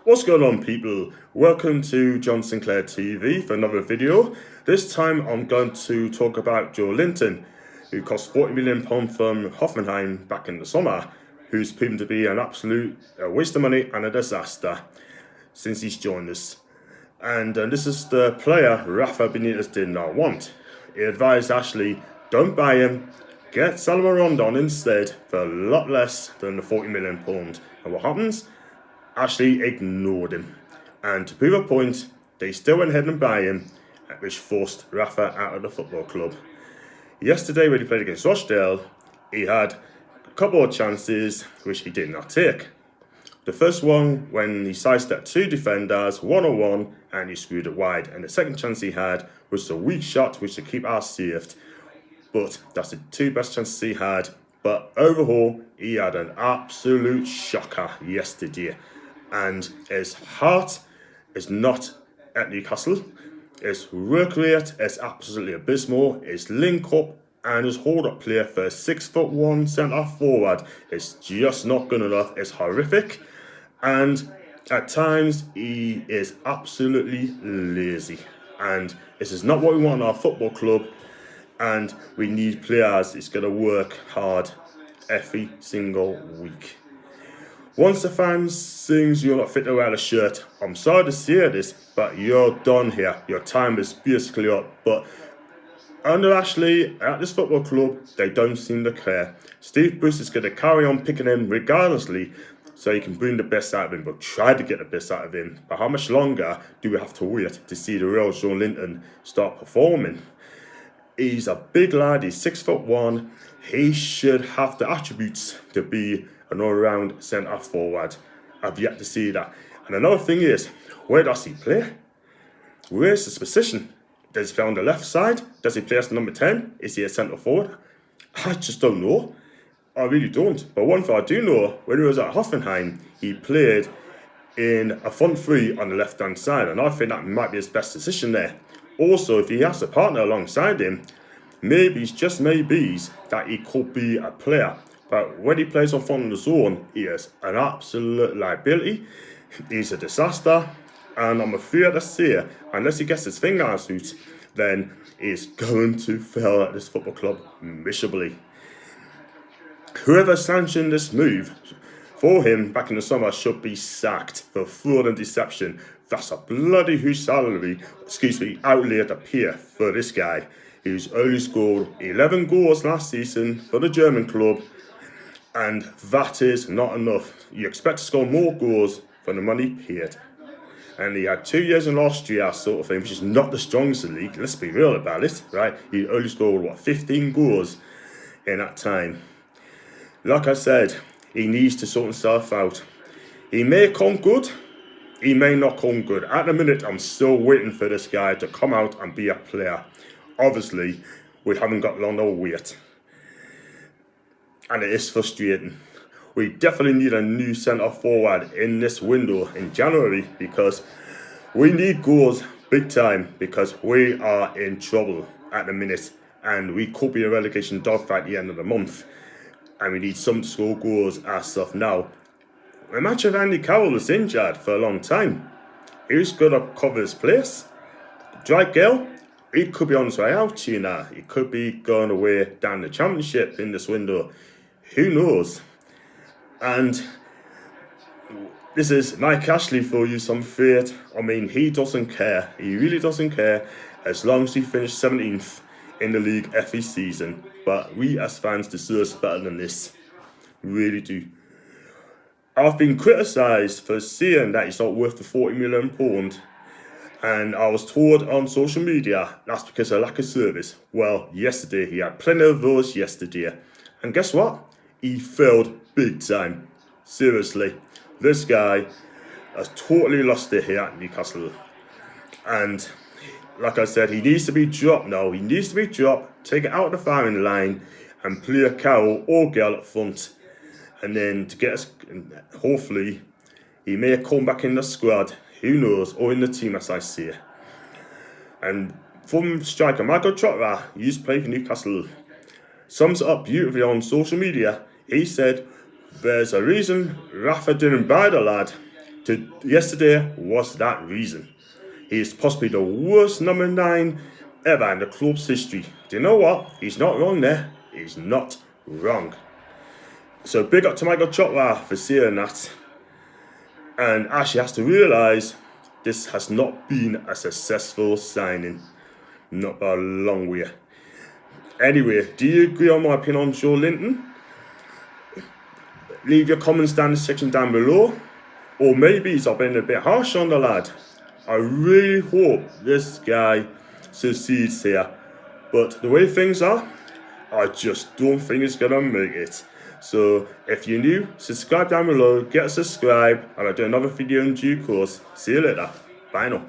What's going on, people? Welcome to John Sinclair TV for another video. This time I'm going to talk about Joelinton, who cost £40 million from Hoffenheim back in the summer, who's proven to be an absolute waste of money and a disaster since he's joined us. And this is the player Rafa Benitez did not want. He advised Ashley, don't buy him, get Salomon Rondon instead for a lot less than the £40 million. And what happens? Ashley ignored him, and to prove a point, they still went ahead and buy him, which forced Rafa out of the football club. Yesterday, when he played against Rochdale, he had a couple of chances which he did not take. The first one, when he sidestepped two defenders, one-on-one, and he screwed it wide. And the second chance he had was a weak shot, which the keeper saved. But that's the two best chances he had. But overall, he had an absolute shocker yesterday. And his heart is not at Newcastle. His work rate is absolutely abysmal. His link up and his hold up play for a 6'1" centre forward is just not good enough. It's horrific. And at times he is absolutely lazy. And this is not what we want in our football club. And we need players that's going to work hard every single week. Once the fans sings you're not fit to wear the shirt, I'm sorry to say this, but you're done here. Your time is basically up. But under Ashley, at this football club, they don't seem to care. Steve Bruce is going to carry on picking him regardlessly, so he can bring the best out of him, but try to get the best out of him. But how much longer do we have to wait to see the real Joelinton start performing? He's a big lad, he's 6'1". He should have the attributes to be an all-round centre forward. I've yet to see that. And another thing is, where does he play? Where's his position? Does he play on the left side? Does he play as number 10? Is he a centre forward? I just don't know. I really don't. But one thing I do know, when he was at Hoffenheim, he played in a front three on the left-hand side, and I think that might be his best position there. Also, if he has a partner alongside him, maybe, just maybe, that he could be a player. But when he plays on front of the zone, he is an absolute liability. He's a disaster. And I'm afraid to say, unless he gets his fingers out, then he's going to fail at this football club miserably. Whoever sanctioned this move for him back in the summer should be sacked for fraud and deception. That's a bloody huge salary, outlay to pay for this guy, who's only scored 11 goals last season for the German club. And that is not enough. You expect to score more goals for the money paid. And he had 2 years in Austria, sort of thing, which is not the strongest in the league. Let's be real about it, right? He only scored, 15 goals in that time. Like I said, he needs to sort himself out. He may come good, he may not come good. At the minute, I'm still waiting for this guy to come out and be a player. Obviously, we haven't got long to wait. And it is frustrating. We definitely need a new centre forward in this window in January, because we need goals big time, because we are in trouble at the minute and we could be a relegation dogfight at the end of the month, and we need some to score goals as stuff now. Imagine if Andy Carroll was injured for a long time. Who's going to cover his place? Dwight Gale? He could be on his way out, you know. He could be going away down the championship in this window. Who knows? And this is Mike Ashley for you, some afraid. I mean, he doesn't care. He really doesn't care, as long as he finished 17th in the league every season. But we as fans deserve better than this. Really do. I've been criticised for saying that he's not worth the £40 million. And I was told on social media that's because of lack of service. Well, yesterday, he had plenty of those yesterday. And guess what? He failed big time. Seriously. This guy has totally lost it here at Newcastle. And like I said, he needs to be dropped now. He needs to be dropped, take it out of the firing line, and play a Carroll or Gale up front. And then to get us, hopefully, he may come back in the squad. Who knows? Or in the team, as I say. And from striker Michael Trotter, he used to play for Newcastle, sums it up beautifully on social media. He said, there's a reason Rafa didn't buy the lad. Yesterday was that reason. He is possibly the worst number 9 ever in the club's history. Do you know what? He's not wrong there. He's not wrong. So big up to Michael Chotwa for saying that. And Ashley has to realise this has not been a successful signing. Not by a long way. Anyway, do you agree on my opinion on Joelinton? Leave your comments down in the section down below. Or maybe I've been a bit harsh on the lad. I really hope this guy succeeds here. But the way things are, I just don't think he's gonna make it. So if you're new, subscribe down below, get a subscribe, and I'll do another video in due course. See you later. Bye now.